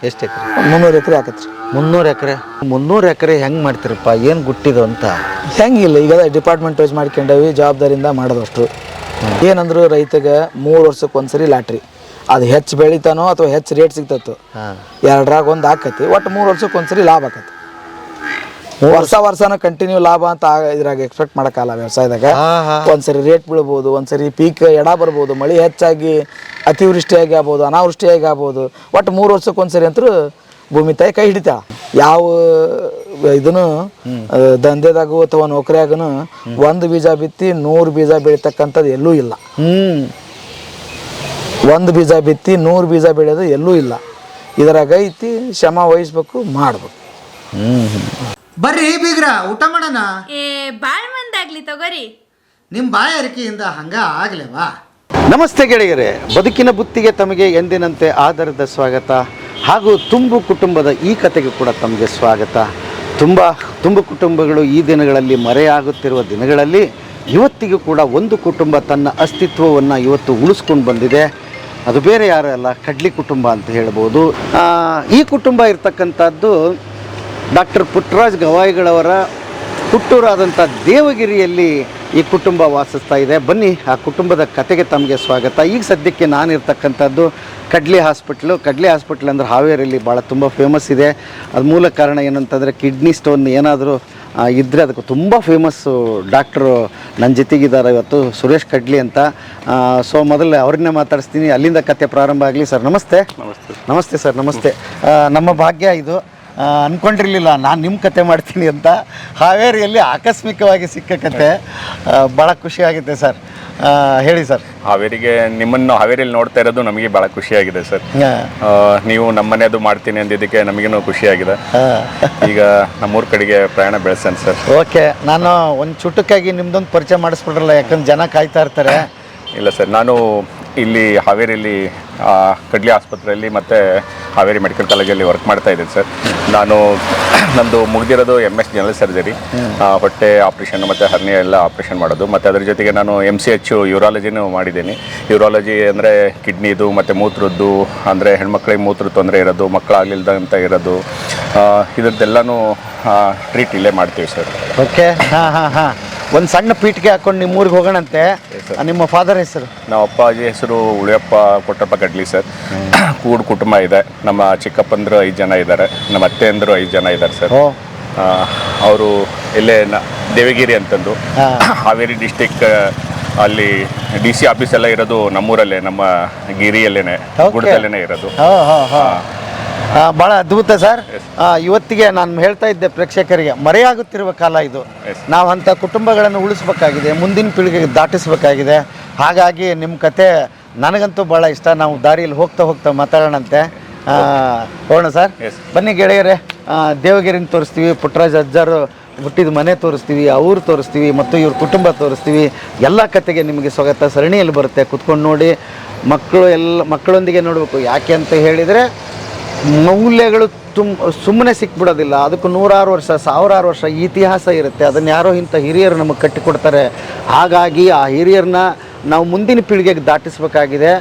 ಎಷ್ಟು ಎಕರೆ? 300 ಎಕರೆ ಆಕತ್ರಿ. 300 ಎಕರೆ. 300 ಎಕರೆ ಹೆಂಗೆ ಮಾಡ್ತೀರಪ್ಪ? ಏನು ಗುಟ್ಟಿದು ಅಂತ ಹೆಂಗಿಲ್ಲ, ಈಗ ಡಿಪಾರ್ಟ್ಮೆಂಟ್ ವೈಸ್ ಮಾಡ್ಕೊಂಡವಿ, ಜವಾಬ್ದಾರಿಯಿಂದ ಮಾಡೋದಷ್ಟು. ಏನಂದ್ರು ರೈತಗೆ 3 ವರ್ಷಕ್ಕೆ ಒಂದ್ಸರಿ ಲಾಟ್ರಿ, ಅದು ಹೆಚ್ಚು ಬೆಳಿತಾನೋ ಅಥವಾ ಹೆಚ್ಚು ರೇಟ್ ಸಿಗ್ತತ್ತು, ಎರಡರಾಗ ಒಂದು ಆಕತಿ. ಒಟ್ಟು 3 ವರ್ಷಕ್ಕೆ ಒಂದ್ಸರಿ ಲಾಭ ಆಕತಿ. ವರ್ಷನ ಕಂಟಿನ್ಯೂ ಲಾಭ ಅಂತ ಇದ್ರಾಗ ಎಕ್ಸ್ಪೆಕ್ಟ್ ಮಾಡೋಕ್ಕಲ್ಲ. ವ್ಯವಸಾಯದಾಗ ಒಂದ್ಸರಿ ರೇಟ್ ಬೀಳ್ಬೋದು, ಒಂದ್ಸರಿ ಪೀಕ್ ಎಡ ಬರ್ಬೋದು, ಮಳೆ ಹೆಚ್ಚಾಗಿ ಅತಿವೃಷ್ಟಿಯಾಗಿ ಆಗ್ಬೋದು, ಅನಾವೃಷ್ಟಿಯಾಗಿ ಆಗ್ಬೋದು. ಒಟ್ಟು 3 ವರ್ಷಕ್ಕೆ ಒಂದ್ಸರಿ ಅಂತೂ ಭೂಮಿ ತಾಯಿ ಕೈ ಹಿಡಿತಾಳ. ಯಾವ ಇದನ್ನು ದಂಧೆದಾಗೂ ಅಥವಾ ನೌಕರಿಯಾಗೂ ಒಂದು ಬೀಜ ಬಿತ್ತಿ 100 ಬೀಜ ಬೆಳಿತಕ್ಕಂಥದ್ದು ಎಲ್ಲೂ ಇಲ್ಲ. ಒಂದು ಬೀಜ ಬಿತ್ತಿ 100 ಬೀಜ ಬೆಳೆಯೋದು ಎಲ್ಲೂ ಇಲ್ಲ. ಇದರಾಗ ಐತಿ, ಶ್ರಮ ವಹಿಸ್ಬೇಕು, ಮಾಡ್ಬೇಕು. ಬರ್ರಿ ಬೀಗ್ರ, ಊಟ ಮಾಡೋಣ. ಬಾಳ್ ಮಂದಾಗ್ಲಿ ತಗೋರಿ. ನಿಮ್ಮ ಬಾಯ ಅರಿಕೆಯಿಂದ ಹಂಗ ಆಗ್ಲೇವಾ? ನಮಸ್ತೆ ಗೆಳೆಯರೇ, ಬದುಕಿನ ಬುತ್ತಿಗೆ ತಮಗೆ ಎಂದಿನಂತೆ ಆಧಾರದ ಸ್ವಾಗತ. ಹಾಗೂ ತುಂಬು ಕುಟುಂಬದ ಈ ಕತೆಗೆ ಕೂಡ ತಮಗೆ ಸ್ವಾಗತ. ತುಂಬು ಕುಟುಂಬಗಳು ಈ ದಿನಗಳಲ್ಲಿ ಮರೆಯಾಗುತ್ತಿರುವ ದಿನಗಳಲ್ಲಿ ಇವತ್ತಿಗೂ ಕೂಡ ಒಂದು ಕುಟುಂಬ ತನ್ನ ಅಸ್ತಿತ್ವವನ್ನು ಇವತ್ತು ಉಳಿಸ್ಕೊಂಡು ಬಂದಿದೆ. ಅದು ಬೇರೆ ಯಾರು ಅಲ್ಲ, ಕಡ್ಲಿ ಕುಟುಂಬ ಅಂತ ಹೇಳ್ಬೋದು. ಈ ಕುಟುಂಬ ಇರ್ತಕ್ಕಂಥದ್ದು ಡಾಕ್ಟರ್ ಪುಟ್ಟರಾಜ್ ಗವಾಯಿಗಳವರ ಹುಟ್ಟೂರಾದಂಥ ದೇವಗಿರಿಯಲ್ಲಿ ಈ ಕುಟುಂಬ ವಾಸಿಸ್ತಾ ಇದೆ. ಬನ್ನಿ, ಆ ಕುಟುಂಬದ ಕತೆಗೆ ತಮಗೆ ಸ್ವಾಗತ. ಈಗ ಸದ್ಯಕ್ಕೆ ನಾನಿರ್ತಕ್ಕಂಥದ್ದು ಕಡ್ಲಿ ಹಾಸ್ಪಿಟ್ಲ್ ಅಂದರೆ ಹಾವೇರಿಯಲ್ಲಿ ಭಾಳ ತುಂಬ ಫೇಮಸ್ ಇದೆ. ಅದು ಮೂಲ ಕಾರಣ ಏನಂತಂದರೆ ಕಿಡ್ನಿ ಸ್ಟೋನ್ ಏನಾದರೂ ಇದ್ದರೆ ಅದಕ್ಕೆ ತುಂಬ ಫೇಮಸ್ಸು ಡಾಕ್ಟ್ರು ನನ್ನ ಜೊತೆಗಿದ್ದಾರೆ ಇವತ್ತು, ಸುರೇಶ್ ಕಡ್ಲಿ ಅಂತ. ಸೊ ಮೊದಲು ಅವ್ರನ್ನೇ ಮಾತಾಡಿಸ್ತೀನಿ, ಅಲ್ಲಿಂದ ಕತೆ ಪ್ರಾರಂಭ ಆಗಲಿ. ಸರ್ ನಮಸ್ತೆ. ನಮಸ್ತೆ ಸರ್, ನಮಸ್ತೆ. ನಮ್ಮ ಭಾಗ್ಯ ಇದು. ಅಂದ್ಕೊಂಡಿರಲಿಲ್ಲ ನಾನು ನಿಮ್ಮ ಕತೆ ಮಾಡ್ತೀನಿ ಅಂತ. ಹಾವೇರಿಯಲ್ಲಿ ಆಕಸ್ಮಿಕವಾಗಿ ಸಿಕ್ಕ ಕತೆ, ಭಾಳ ಖುಷಿಯಾಗಿದೆ ಸರ್. ಹೇಳಿ ಸರ್. ನಿಮ್ಮನ್ನು ಹಾವೇರಿಯಲ್ಲಿ ನೋಡ್ತಾ ಇರೋದು ನಮಗೆ ಭಾಳ ಖುಷಿಯಾಗಿದೆ ಸರ್. ನೀವು ನಮ್ಮನೆಯದು ಮಾಡ್ತೀನಿ ಅಂದಿದ್ದಕ್ಕೆ ನಮಗೇನು ಖುಷಿಯಾಗಿದೆ. ಈಗ ನಮ್ಮೂರ ಕಡೆಗೆ ಪ್ರಯಾಣ ಬೆಳೆಸೋಣ ಸರ್. ಓಕೆ, ನಾನು ಒಂದು ಚುಟುಕಾಗಿ ನಿಮ್ದೊಂದು ಪರಿಚಯ ಮಾಡಿಸ್ಬಿಡ್ರಲ್ಲ, ಯಾಕಂದ್ರೆ ಜನ ಕಾಯ್ತಾ ಇರ್ತಾರೆ. ಇಲ್ಲ ಸರ್, ನಾನು ಇಲ್ಲಿ ಹಾವೇರಿಯಲ್ಲಿ ಕಡ್ಲಿ ಆಸ್ಪತ್ರೆಯಲ್ಲಿ ಮತ್ತು ಹಾವೇರಿ ಮೆಡಿಕಲ್ ಕಾಲೇಜಲ್ಲಿ ವರ್ಕ್ ಮಾಡ್ತಾ ಇದ್ದೀನಿ ಸರ್. ನಂದು ಮುಗಿದಿರೋದು MS ಜನರಲ್ ಸರ್ಜರಿ, ಹೊಟ್ಟೆ ಆಪ್ರೇಷನ್ ಮತ್ತು ಹರ್ನಿಯ ಎಲ್ಲ ಆಪ್ರೇಷನ್ ಮಾಡೋದು. ಮತ್ತು ಅದ್ರ ಜೊತೆಗೆ ನಾನು MCH ಯೂರಾಲಜಿನೂ ಮಾಡಿದ್ದೀನಿ. ಯೂರಾಲಜಿ ಅಂದರೆ ಕಿಡ್ನಿದು ಮತ್ತು ಮೂತ್ರದ್ದು, ಅಂದರೆ ಹೆಣ್ಮಕ್ಳಿಗೆ ಮೂತ್ರ ತೊಂದರೆ ಇರೋದು, ಮಕ್ಕಳಾಗಲಿಲ್ದಂತ ಇರೋದು, ಇದ್ರದ್ದೆಲ್ಲನೂ ಟ್ರೀಟ್ ಇಲ್ಲೇ ಮಾಡ್ತೀವಿ ಸರ್. ಓಕೆ, ಒಂದು ಸಣ್ಣ ಪೀಠಿಗೆ ಹಾಕೊಂಡು ನಿಮ್ಮ ಊರಿಗೆ ಹೋಗೋಣಂತೆ. ನಿಮ್ಮ ಫಾದರ್ ಹೆಸರು? ನಮ್ಮ ಅಪ್ಪಾಜಿ ಹೆಸರು ಉಳಿಯಪ್ಪ ಕೊಟ್ರಪ್ಪ ಕಡ್ಲಿ ಸರ್. ಕೂಡು ಕುಟುಂಬ ಇದೆ. ನಮ್ಮ ಚಿಕ್ಕಪ್ಪಂದ್ರು 5 ಜನ ಇದ್ದಾರೆ, ನಮ್ಮ ಅತ್ತೆ ಅಂದರು 5 ಜನ ಇದ್ದಾರೆ ಸರ್. ಅವರು ಇಲ್ಲೇ ದೇವಗಿರಿ ಅಂತಂದು ಹಾವೇರಿ ಡಿಸ್ಟಿಕ್, ಅಲ್ಲಿ DC ಆಫೀಸ್ ಎಲ್ಲ ಇರೋದು ನಮ್ಮೂರಲ್ಲೇ, ನಮ್ಮ ಗಿರಿಯಲ್ಲೇ, ಗುಡದಲ್ಲೇ ಇರೋದು. ಭಾಳ ಅದ್ಭುತ ಸರ್. ಇವತ್ತಿಗೆ ನಾನು ಹೇಳ್ತಾ ಇದ್ದೆ ಪ್ರೇಕ್ಷಕರಿಗೆ, ಮರೆಯಾಗುತ್ತಿರುವ ಕಾಲ ಇದು. ನಾವು ಅಂಥ ಕುಟುಂಬಗಳನ್ನು ಉಳಿಸ್ಬೇಕಾಗಿದೆ, ಮುಂದಿನ ಪೀಳಿಗೆಗೆ ದಾಟಿಸ್ಬೇಕಾಗಿದೆ. ಹಾಗಾಗಿ ನಿಮ್ಮ ಕತೆ ನನಗಂತೂ ಭಾಳ ಇಷ್ಟ. ನಾವು ದಾರಿಯಲ್ಲಿ ಹೋಗ್ತಾ ಮಾತಾಡೋಣಂತೆ. ಹೋಗೋಣ ಸರ್. ಬನ್ನಿ ಗೆಳೆಯರೇ, ದೇವಗಿರಿನ ತೋರಿಸ್ತೀವಿ, ಪುಟ್ಟರಾಜ್ ಅಜ್ಜಾರು ಹುಟ್ಟಿದ ಮನೆ ತೋರಿಸ್ತೀವಿ, ಅವ್ರು ತೋರಿಸ್ತೀವಿ, ಮತ್ತು ಇವ್ರ ಕುಟುಂಬ ತೋರಿಸ್ತೀವಿ. ಎಲ್ಲ ಕತೆಗೆ ನಿಮಗೆ ಸ್ವಾಗತ. ಸರಣಿಯಲ್ಲಿ ಬರುತ್ತೆ, ಕುತ್ಕೊಂಡು ನೋಡಿ. ಮಕ್ಕಳೊಂದಿಗೆ ನೋಡಬೇಕು. ಯಾಕೆ ಅಂತ ಹೇಳಿದರೆ, ಮೌಲ್ಯಗಳು ಸುಮ್ಮನೆ ಸಿಕ್ಬಿಡೋದಿಲ್ಲ. ಅದಕ್ಕೂ 100 ವರ್ಷ 1000 ವರ್ಷ ಇತಿಹಾಸ ಇರುತ್ತೆ. ಅದನ್ನು ಯಾರೋ ಇಂಥ ಹಿರಿಯರು ನಮಗೆ ಕಟ್ಟಿಕೊಡ್ತಾರೆ. ಹಾಗಾಗಿ ಆ ಹಿರಿಯರನ್ನ ನಾವು ಮುಂದಿನ ಪೀಳಿಗೆಗೆ ದಾಟಿಸ್ಬೇಕಾಗಿದೆ.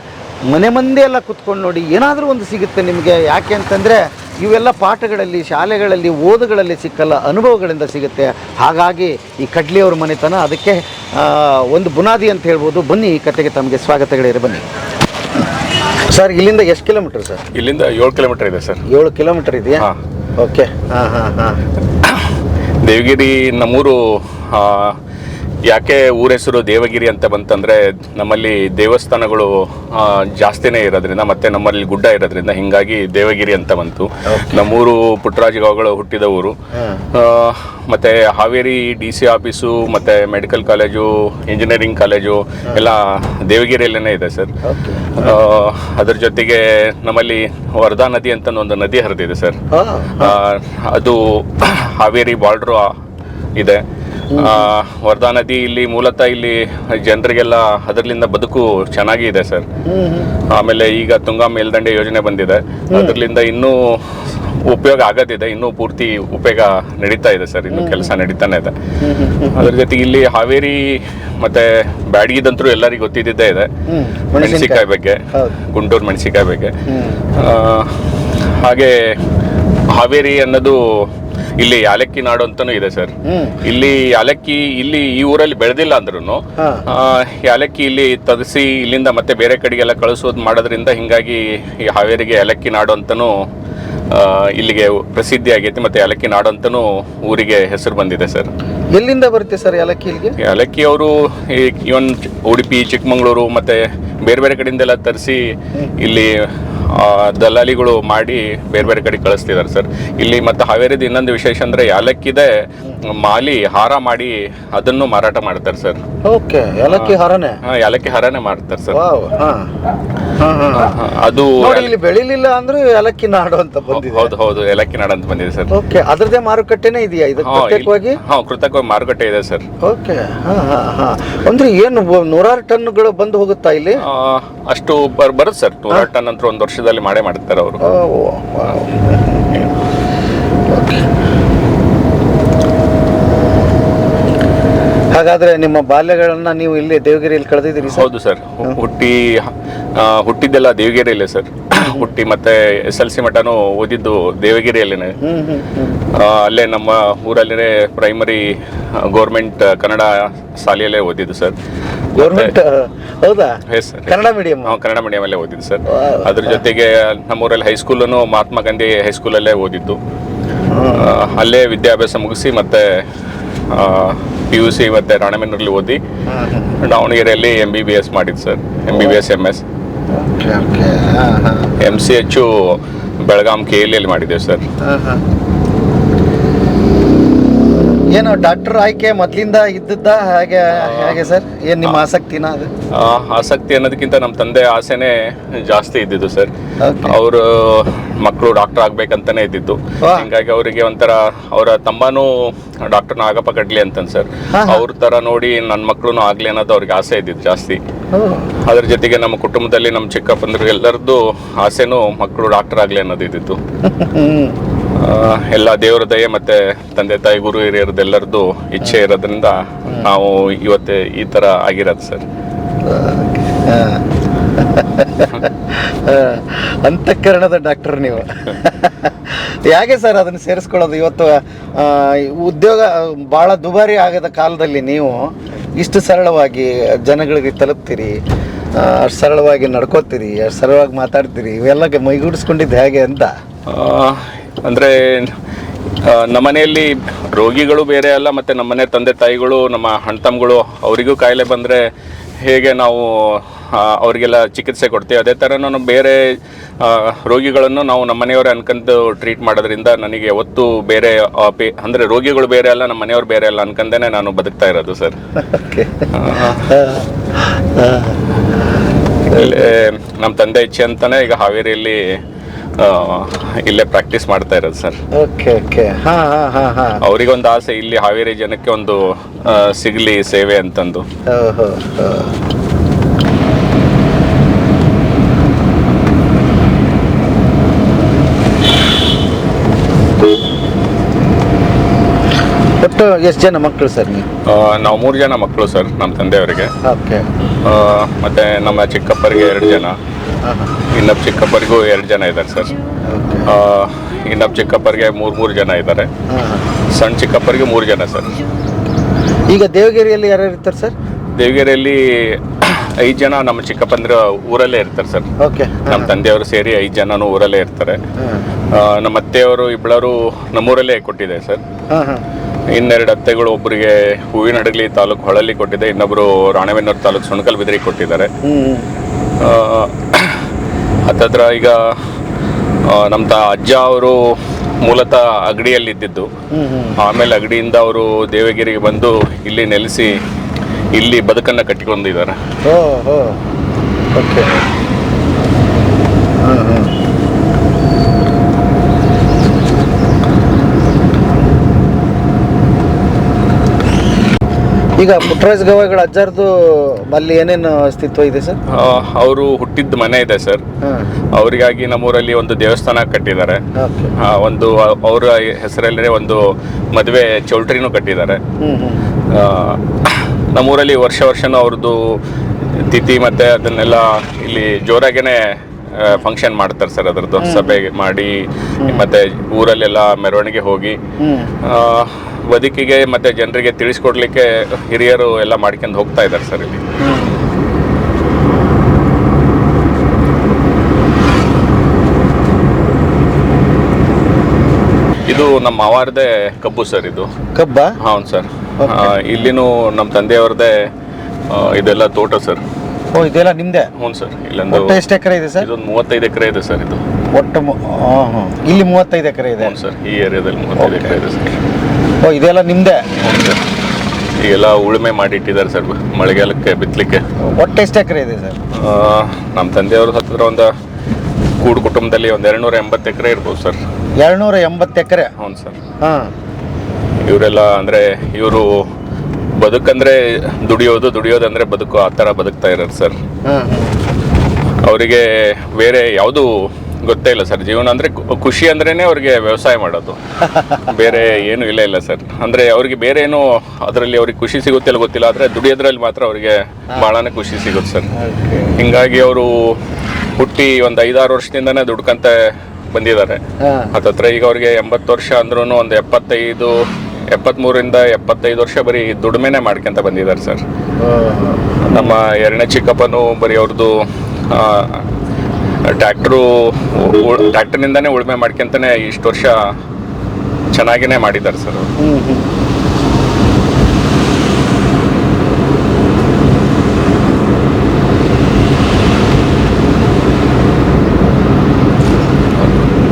ಮನೆ ಮಂದಿ ಎಲ್ಲ ಕುತ್ಕೊಂಡು ನೋಡಿ, ಏನಾದರೂ ಒಂದು ಸಿಗುತ್ತೆ ನಿಮಗೆ. ಯಾಕೆ ಅಂತಂದರೆ ಇವೆಲ್ಲ ಪಾಠಗಳಲ್ಲಿ, ಶಾಲೆಗಳಲ್ಲಿ, ಓದುಗಳಲ್ಲಿ ಸಿಕ್ಕಲ್ಲ, ಅನುಭವಗಳಿಂದ ಸಿಗುತ್ತೆ. ಹಾಗಾಗಿ ಈ ಕಡ್ಲಿಯವ್ರ ಮನೆತನ ಅದಕ್ಕೆ ಒಂದು ಬುನಾದಿ ಅಂತ ಹೇಳ್ಬೋದು. ಬನ್ನಿ, ಈ ಕತೆಗೆ ತಮಗೆ ಸ್ವಾಗತಗಳಿರಿ. ಬನ್ನಿ ಸರ್. ಇಲ್ಲಿಂದ ಎಷ್ಟು ಕಿಲೋಮೀಟರ್ ಸರ್? ಇಲ್ಲಿಂದ 7 ಕಿಲೋಮೀಟರ್ ಇದೆ ಸರ್. 7 ಕಿಲೋಮೀಟರ್ ಇದೆಯಾ? ಓಕೆ. ದೇವಗಿರಿ ನಮ್ಮೂರು. ಯಾಕೆ ಊರ ಹೆಸರು ದೇವಗಿರಿ ಅಂತ ಬಂತಂದರೆ, ನಮ್ಮಲ್ಲಿ ದೇವಸ್ಥಾನಗಳು ಜಾಸ್ತಿನೇ ಇರೋದ್ರಿಂದ, ಮತ್ತು ನಮ್ಮಲ್ಲಿ ಗುಡ್ಡ ಇರೋದ್ರಿಂದ ಹೀಗಾಗಿ ದೇವಗಿರಿ ಅಂತ ಬಂತು. ನಮ್ಮೂರು ಪುಟ್ಟರಾಜ ಗವಾಯಿಗಳು ಹುಟ್ಟಿದ ಊರು. ಮತ್ತು ಹಾವೇರಿ DC ಆಫೀಸು ಮತ್ತು ಮೆಡಿಕಲ್ ಕಾಲೇಜು, ಇಂಜಿನಿಯರಿಂಗ್ ಕಾಲೇಜು ಎಲ್ಲ ದೇವಗಿರಿಯಲ್ಲೇ ಇದೆ ಸರ್. ಅದ್ರ ಜೊತೆಗೆ ನಮ್ಮಲ್ಲಿ ವರ್ಧಾ ನದಿ ಅಂತ ಒಂದು ನದಿ ಹರಿದಿದೆ ಸರ್. ಅದು ಹಾವೇರಿ ಬಾರ್ಡ್ರು ಇದೆ. ವರ್ಧಾ ನದಿ ಇಲ್ಲಿ ಮೂಲತಃ ಇಲ್ಲಿ ಜನರಿಗೆಲ್ಲ ಅದರಲ್ಲಿಂದ ಬದುಕು ಚೆನ್ನಾಗಿ ಇದೆ ಸರ್. ಆಮೇಲೆ ಈಗ ತುಂಗಾ ಮೇಲ್ದಂಡೆ ಯೋಜನೆ ಬಂದಿದೆ, ಅದರಿಂದ ಇನ್ನೂ ಉಪಯೋಗ ಆಗೋದಿದೆ, ಇನ್ನೂ ಪೂರ್ತಿ ಉಪಯೋಗ ನಡೀತಾ ಇದೆ ಸರ್. ಇನ್ನು ಕೆಲಸ ನಡೀತಾನೆ ಇದೆ. ಅದ್ರ ಜೊತೆಗೆ ಇಲ್ಲಿ ಹಾವೇರಿ ಮತ್ತೆ ಬ್ಯಾಡಗಿದಂತರೂ ಎಲ್ಲರಿಗೂ ಗೊತ್ತಿದ್ದೇ ಇದೆ ಮೆಣಸಿನಕಾಯಿ ಬಗ್ಗೆ, ಗುಂಟೂರು ಮೆಣಸಿನಕಾಯಿ ಬಗ್ಗೆ. ಹಾಗೆ ಹಾವೇರಿ ಅನ್ನೋದು ಇಲ್ಲಿ ಯಾಲಕ್ಕಿ ನಾಡು ಅಂತಾನೂ ಇದೆ ಸರ್. ಇಲ್ಲಿ ಯಾಲಕ್ಕಿ ಇಲ್ಲಿ ಈ ಊರಲ್ಲಿ ಬೆಳೆದಿಲ್ಲ ಅಂದ್ರೂ ಯಾಲಕ್ಕಿ ಇಲ್ಲಿ ತರಿಸಿ ಇಲ್ಲಿಂದ ಮತ್ತೆ ಬೇರೆ ಕಡೆಗೆಲ್ಲ ಕಳಿಸೋದು ಮಾಡೋದ್ರಿಂದ ಹಿಂಗಾಗಿ ಈ ಹಾವೇರಿಗೆ ಯಾಲಕ್ಕಿ ನಾಡು ಅಂತಾನೂ ಇಲ್ಲಿಗೆ ಪ್ರಸಿದ್ಧಿ ಆಗೈತಿ. ಮತ್ತೆ ಯಾಲಕ್ಕಿ ನಾಡು ಅಂತಾನೂ ಊರಿಗೆ ಹೆಸರು ಬಂದಿದೆ ಸರ್. ಎಲ್ಲಿಂದ ಬರುತ್ತೆ ಸರ್ ಯಾಲಕ್ಕಿ ಇಲ್ಲಿಗೆ? ಯಾಲಕ್ಕಿ ಅವರು ಇವನ್ ಉಡುಪಿ, ಚಿಕ್ಕಮಗಳೂರು ಮತ್ತೆ ಬೇರೆ ಬೇರೆ ಕಡೆಯಿಂದೆಲ್ಲ ತರಿಸಿ ಇಲ್ಲಿ ದಲ್ಲಾಳಿಗಳು ಮಾಡಿ ಬೇರೆ ಬೇರೆ ಕಡೆ ಕಳಿಸ್ತಿದ್ದಾರೆ ಸರ್. ಇಲ್ಲಿ ಮತ್ತೆ ಹಾವೇರಿದ ಇನ್ನೊಂದು ವಿಶೇಷ ಅಂದ್ರೆ ಯಾಲಕ್ಕಿದೆ ಮಾಲಿ ಹಾರ ಮಾಡಿ ಅದನ್ನು ಮಾರಾಟ ಮಾಡ್ತಾರೆ ಸರ್. ಓಕೆ, ಯಾಲಕ್ಕಿ ಹಾರನೇ? ಯಾಲಕ್ಕಿ ಹಾರನೇ ಮಾಡ್ತಾರೆ ಸರ್. ಅದು ಇಲ್ಲಿ ಬೆಳಿಲಿಲ್ಲ ಅಂದ್ರೆ ಯಾಲಕ್ಕಿ ನಾಡು ಅಂತ ಬಂದಿದೆ. ಹೌದು ಹೌದು, ಯಾಲಕ್ಕಿ ನಾಡು ಅಂತ ಬಂದಿದೆ ಸರ್. ಓಕೆ, ಅದ್ರದೇ ಮಾರುಕಟ್ಟೆನೇ ಇದೆಯಾ ಇದು ಪ್ರತ್ಯೇಕವಾಗಿ? ಕೃತಕವಾಗಿ ಮಾರುಕಟ್ಟೆ ಇದೆ ಸರ್. ಓಕೆ, ಅಂದ್ರೆ ಏನು 100 ಟನ್ಗಳು ಬಂದು ಹೋಗುತ್ತಾ ಇಲ್ಲಿ? ಅಷ್ಟು ಬರುತ್ತೆ ಸರ್. 100 ಟನ್ ಅಂತ ಒಂದು ವರ್ಷದಲ್ಲಿ ಮಾಡೇ ಮಾಡ್ತಾರೆ ಅವರು. ಹಾಗಾದ್ರೆ ನಿಮ್ಮ ಬಾಲ್ಯಗಳನ್ನ ನೀವು ಇಲ್ಲಿ ದೇವಗಿರಿಯಲ್ಲಿ ಕಳೆದಿದ್ದೀರಿ? ಹೌದು ಸರ್. ಹುಟ್ಟಿದ್ದೆಲ್ಲ ದೇವಗಿರಿಯಲ್ಲೇ ಸರ್. ಹುಟ್ಟಿ ಮತ್ತೆ SLC ಮಟ್ಟನೂ ಓದಿದ್ದು ದೇವಗಿರಿಯಲ್ಲೇನೆ. ಅಲ್ಲೇ ನಮ್ಮ ಊರಲ್ಲೇ ಪ್ರೈಮರಿ ಗೌರ್ಮೆಂಟ್ ಕನ್ನಡ ಶಾಲೆಯಲ್ಲೇ ಓದಿದ್ದು ಸರ್. ಗೌರ್ಮೆಂಟ್? ಹೌದಾ? Yes sir, Kannada medium? Kannada ಮೀಡಿಯಮಲ್ಲೇ ಓದಿದ್ದು ಸರ್. ಅದ್ರ ಜೊತೆಗೆ ನಮ್ಮೂರಲ್ಲಿ ಹೈಸ್ಕೂಲನ್ನು ಮಹಾತ್ಮ ಗಾಂಧಿ ಹೈಸ್ಕೂಲಲ್ಲೇ ಓದಿದ್ದು. ಅಲ್ಲೇ ವಿದ್ಯಾಭ್ಯಾಸ ಮುಗಿಸಿ ಮತ್ತೆ PUC ಮತ್ತೆ ರಾಣೆಬೆನ್ನೂರಲ್ಲಿ ಓದಿ ದಾವಣಗೆರೆಯಲ್ಲಿ MBBS ಮಾಡಿದ್ದು sir. MBBS MS. MCH Belgaum KLE ಮಾಡಿದ್ದೇವೆ ಸರ್. ಏನು ಡಾಕ್ಟರ್ ಆಯ್ಕೆ ಮೊದಲಿಂದ ಇದ್ದದ್ದ ಹೇಗೆ ಹೇಗೆ ಸರ್? ಏನು ನಿಮ್ಮ ಆಸಕ್ತಿನ ಅದು? ಆಸಕ್ತಿ ಅನ್ನೋದಕ್ಕಿಂತ ನಮ್ಮ ತಂದೆ ಆಸೆನೇ ಜಾಸ್ತಿ ಇದ್ದಿದ್ದು ಸರ್. ಅವರು ಮಕ್ಕಳು ಡಾಕ್ಟರ್ ಆಗ್ಬೇಕಂತಾನೆ ಇದ್ದಿದ್ದು. ಹಿಂಗಾಗಿ ಅವರಿಗೆ ಒಂಥರ ಅವರ ತಮ್ಮನೂ ಡಾಕ್ಟರ್ನ ಆಗಪ್ಪ ಕಡ್ಲಿ ಅಂತಂದು ಸರ್. ಅವ್ರ ತರ ನೋಡಿ ನನ್ನ ಮಕ್ಕಳು ಆಗ್ಲಿ ಅನ್ನೋದು ಅವ್ರಿಗೆ ಆಸೆ ಇದ್ದಿದ್ದು ಜಾಸ್ತಿ. ಅದ್ರ ಜೊತೆಗೆ ನಮ್ಮ ಕುಟುಂಬದಲ್ಲಿ ನಮ್ಮ ಚಿಕ್ಕಪ್ಪಂದ್ರೆ ಎಲ್ಲರದ್ದು ಆಸೆನೂ ಮಕ್ಕಳು ಡಾಕ್ಟರ್ ಆಗ್ಲಿ ಅನ್ನೋದು ಇದ್ದಿದ್ದು. ಎಲ್ಲ ದೇವರ ದಯೆ ಮತ್ತೆ ತಂದೆ ತಾಯಿ ಗುರು ಹಿರಿಯರದೆಲ್ಲರದ್ದು ಇಚ್ಛೆ ಇರೋದ್ರಿಂದ ನಾವು ಇವತ್ತೇ ಈ ತರ ಆಗಿರೋದು ಸರ್. ಅಂತಃಕರಣದ ಡಾಕ್ಟರ್ ನೀವು. ಹೇಗೆ ಸರ್ ಅದನ್ನು ಸೇರಿಸ್ಕೊಳ್ಳೋದು? ಇವತ್ತು ಉದ್ಯೋಗ ಬಹಳ ದುಬಾರಿ ಆಗದ ಕಾಲದಲ್ಲಿ ನೀವು ಇಷ್ಟು ಸರಳವಾಗಿ ಜನಗಳಿಗೆ ತಲುಪ್ತೀರಿ, ಅಷ್ಟು ಸರಳವಾಗಿ ನಡ್ಕೋತೀರಿ, ಅಷ್ಟು ಸರಳವಾಗಿ ಮಾತಾಡ್ತೀರಿ, ಇವೆಲ್ಲ ಮೈಗೂಡಿಸ್ಕೊಂಡಿದ್ದು ಹೇಗೆ ಅಂತ? ಅಂದರೆ ನಮ್ಮನೆಯಲ್ಲಿ ರೋಗಿಗಳು ಬೇರೆ ಅಲ್ಲ, ಮತ್ತು ನಮ್ಮನೆ ತಂದೆ ತಾಯಿಗಳು, ನಮ್ಮ ಅಣ್ತಮ್ಮಗಳು ಅವರಿಗೂ ಕಾಯಿಲೆ ಬಂದರೆ ಹೇಗೆ ನಾವು ಅವರಿಗೆಲ್ಲ ಚಿಕಿತ್ಸೆ ಕೊಡ್ತೀವಿ, ಅದೇ ಥರ ನಾವು ಬೇರೆ ರೋಗಿಗಳನ್ನು ನಾವು ನಮ್ಮನೆಯವರೇ ಅನ್ಕೊಂಡು ಟ್ರೀಟ್ ಮಾಡೋದ್ರಿಂದ ನನಗೆ ಯಾವತ್ತೂ ಬೇರೆ ಅಂದರೆ ರೋಗಿಗಳು ಬೇರೆ ಅಲ್ಲ, ನಮ್ಮ ಮನೆಯವ್ರು ಬೇರೆ ಅಲ್ಲ ಅನ್ಕೊಂಡೇ ನಾನು ಬದುಕ್ತಾ ಇರೋದು ಸರ್. ನಮ್ಮ ತಂದೆ ಇಚ್ಛೆ ಅಂತಾನೆ ಈಗ ಹಾವೇರಿಯಲ್ಲಿ ಇಲ್ಲೇ ಪ್ರಾಕ್ಟೀಸ್ ಮಾಡ್ತಾ ಇರೋದು ಸರ್. ಅವರಿಗೊಂದು ಆಸೆ ಇಲ್ಲಿ ಹಾವೇರಿ ಜನಕ್ಕೆ ಒಂದು ಸಿಗಲಿ ಸೇವೆ ಅಂತಂದು. ಒಟ್ಟು ಎಷ್ಟು ಜನ ಮಕ್ಕಳು ಸರ್ ನೀವು? ನಾವು 3 ಜನ ಮಕ್ಕಳು ಸರ್ ನಮ್ಮ ತಂದೆಯವರಿಗೆ. ಮತ್ತೆ ನಮ್ಮ ಚಿಕ್ಕಪ್ಪರಿಗೆ 2 ಜನ, ಇನ್ನೊಬ್ಬ ಚಿಕ್ಕಪ್ಪರಿಗೂ 2 ಜನ ಇದ್ದಾರೆ ಸರ್. ಇನ್ನೊಬ್ಬ ಚಿಕ್ಕಪ್ಪರಿಗೆ 3 ಜನ ಇದ್ದಾರೆ. ಸಣ್ಣ ಚಿಕ್ಕಪ್ಪರಿಗೆ 3 ಜನ ಸರ್. ಈಗ ದೇವಗಿರಿಯಲ್ಲಿ ಯಾರ್ಯಾರು ಇರ್ತಾರೆ ಸರ್? ದೇವಗಿರಿಯಲ್ಲಿ 5 ಜನ ನಮ್ಮ ಚಿಕ್ಕಪ್ಪಂದ್ರ ಊರಲ್ಲೇ ಇರ್ತಾರೆ ಸರ್. ನಮ್ಮ ತಂದೆಯವರು ಸೇರಿ 5 ಜನನೂ ಊರಲ್ಲೇ ಇರ್ತಾರೆ. ನಮ್ಮ ಅತ್ತೆಯವರು ಇಬ್ಬರು ನಮ್ಮೂರಲ್ಲೇ ಕೊಟ್ಟಿದೆ ಸರ್. ಇನ್ನೆರಡು ಅತ್ತೆಗಳು, ಒಬ್ಬರಿಗೆ ಹೂವಿನ ಹಡಗಲಿ ತಾಲೂಕು ಹೊಳಲ್ಲಿ ಕೊಟ್ಟಿದೆ, ಇನ್ನೊಬ್ರು ರಾಣೆಬೆನ್ನೂರು ತಾಲೂಕು ಸುಣಕಲ್ ಬಿದ್ರಿ ಕೊಟ್ಟಿದ್ದಾರೆ. ಹತ್ತತ್ರ ಈಗ ನಮ್ಮ ಅಜ್ಜ ಅವರು ಮೂಲತಃ ಅಗಡಿಯಲ್ಲಿ ಇದ್ದಿದ್ದು, ಆಮೇಲೆ ಅಗಡಿಯಿಂದ ಅವರು ದೇವಗಿರಿಗೆ ಬಂದು ಇಲ್ಲಿ ನೆಲೆಸಿ ಇಲ್ಲಿ ಬದುಕನ್ನು ಕಟ್ಟಿಕೊಂಡಿದ್ದಾರೆ. ಈಗ ಪುಟ್ಟರಾಜ ಗವಾಯಿಗಳ ಅಜ್ಜಾರ್ದು ಅಲ್ಲಿ ಏನೇನು ಅಸ್ತಿತ್ವ ಇದೆ ಸರ್? ಅವರು ಹುಟ್ಟಿದ ಮನೆ ಇದೆ ಸರ್. ಅವರಿಗಾಗಿ ನಮ್ಮೂರಲ್ಲಿ ಒಂದು ದೇವಸ್ಥಾನ ಕಟ್ಟಿದ್ದಾರೆ. ಒಂದು ಅವರ ಹೆಸರಲ್ಲೇ ಒಂದು ಮದುವೆ ಚೌಲ್ಟ್ರಿನೂ ಕಟ್ಟಿದ್ದಾರೆ. ನಮ್ಮೂರಲ್ಲಿ ವರ್ಷನೂ ಅವ್ರದ್ದು ತಿಥಿ ಮತ್ತೆ ಅದನ್ನೆಲ್ಲ ಇಲ್ಲಿ ಜೋರಾಗೇನೆ ಫಂಕ್ಷನ್ ಮಾಡ್ತಾರೆ ಸರ್. ಅದರದ್ದು ಸಭೆ ಮಾಡಿ ಮತ್ತೆ ಊರಲ್ಲೆಲ್ಲ ಮೆರವಣಿಗೆ ಹೋಗಿ ಬದುಕಿಗೆ ಮತ್ತೆ ಜನರಿಗೆ ತಿಳಿಸ್ಕೊಡ್ಲಿಕ್ಕೆ ಹಿರಿಯರು ಎಲ್ಲ ಮಾಡ್ಕೊಂಡು ಹೋಗ್ತಾ ಇದ್ದಾರೆ ಸರ್ ಇಲ್ಲಿ. ಇದು ನಮ್ಮ ಮಾವಾರದೇ ಕಬ್ಬು ಸರ್. ಇದು ಕಬ್ಬ? ಹೌದು ಸರ್. ಇಲ್ಲಿನೂ ನಮ್ಮ ತಂದೆಯವ್ರದ್ದೇ ಇದೆಲ್ಲ ತೋಟ ಸರ್. ಓ, ಇದೆಲ್ಲ ನಿಮ್ದೆ? ಹ್ಞೂ ಸರ್. ಇಲ್ಲೊಂದು ಒಟ್ಟು ಎಷ್ಟು ಎಕರೆ ಇದೆ ಸರ್? ಇದೊಂದು 35 ಎಕರೆ ಇದೆ ಸರ್. ಇದು ಒಟ್ಟು ಇಲ್ಲಿ 35 ಎಕರೆ ಇದೆ? ಹ್ಞೂ ಸರ್. ಈ ಏರಿಯಾದಲ್ಲಿ 35 ಎಕರೆ ಇದೆ ಸರ್. ಓ, ಇದೆಲ್ಲ ನಿಮ್ದೆ? ಹ್ಞೂ ಸರ್. ಈಗೆಲ್ಲ ಉಳುಮೆ ಮಾಡಿಟ್ಟಿದ್ದಾರೆ ಸರ್ ಮಳೆಗಾಲಕ್ಕೆ ಬಿತ್ತಲಿಕ್ಕೆ. ಒಟ್ಟು ಎಷ್ಟು ಎಕರೆ ಇದೆ ಸರ್? ನಮ್ಮ ತಂದೆಯವ್ರ ಹತ್ತಿರ ಒಂದು ಕೂಡು ಕುಟುಂಬದಲ್ಲಿ ಒಂದು 280 ಎಕರೆ ಇರ್ಬೋದು ಸರ್. 280 ಎಕರೆ? ಹೌದು ಸರ್. ಹಾಂ. ಇವರೆಲ್ಲ ಅಂದರೆ ಇವರು ಬದುಕಂದ್ರೆ ದುಡಿಯೋದಂದ್ರೆ ಬದುಕು, ಆ ಥರ ಬದುಕ್ತಾ ಇರೋರು ಸರ್. ಅವರಿಗೆ ಬೇರೆ ಯಾವುದು ಗೊತ್ತೇ ಇಲ್ಲ ಸರ್. ಜೀವನ ಅಂದರೆ ಖುಷಿ ಅಂದ್ರೇ ಅವ್ರಿಗೆ ವ್ಯವಸಾಯ ಮಾಡೋದು, ಬೇರೆ ಏನು ಇಲ್ಲ ಸರ್. ಅಂದರೆ ಅವ್ರಿಗೆ ಬೇರೆ ಏನು ಅದರಲ್ಲಿ ಅವ್ರಿಗೆ ಖುಷಿ ಸಿಗುತ್ತಿಲ್ಲ ಗೊತ್ತಿಲ್ಲ, ಆದರೆ ದುಡಿಯೋದ್ರಲ್ಲಿ ಮಾತ್ರ ಅವ್ರಿಗೆ ಭಾಳನೇ ಖುಷಿ ಸಿಗುತ್ತೆ ಸರ್. ಹಿಂಗಾಗಿ ಅವರು ಹುಟ್ಟಿ ಒಂದು 5-6 ವರ್ಷದಿಂದನೇ ದುಡ್ಕಂತ ಬಂದಿದ್ದಾರೆ. ಹತ್ತತ್ರ ಈಗ ಅವ್ರಿಗೆ 80 ವರ್ಷ ಅಂದ್ರೂ ಒಂದು 73ರಿಂದ 75 ವರ್ಷ ಬರೀ ದುಡಿಮೆನೆ ಮಾಡ್ಕೊಂತ ಬಂದಿದ್ದಾರೆ ಸರ್. ನಮ್ಮ 2ನೇ ಚಿಕ್ಕಪ್ಪನೂ ಬರೀ ಅವ್ರದ್ದು ಟ್ರ್ಯಾಕ್ಟರ್ನಿಂದನೇ ಉಳುಮೆ ಮಾಡ್ಕೊಂತಾನೆ ಇಷ್ಟು ವರ್ಷ ಚೆನ್ನಾಗಿನೇ ಮಾಡಿದ್ದಾರೆ sir.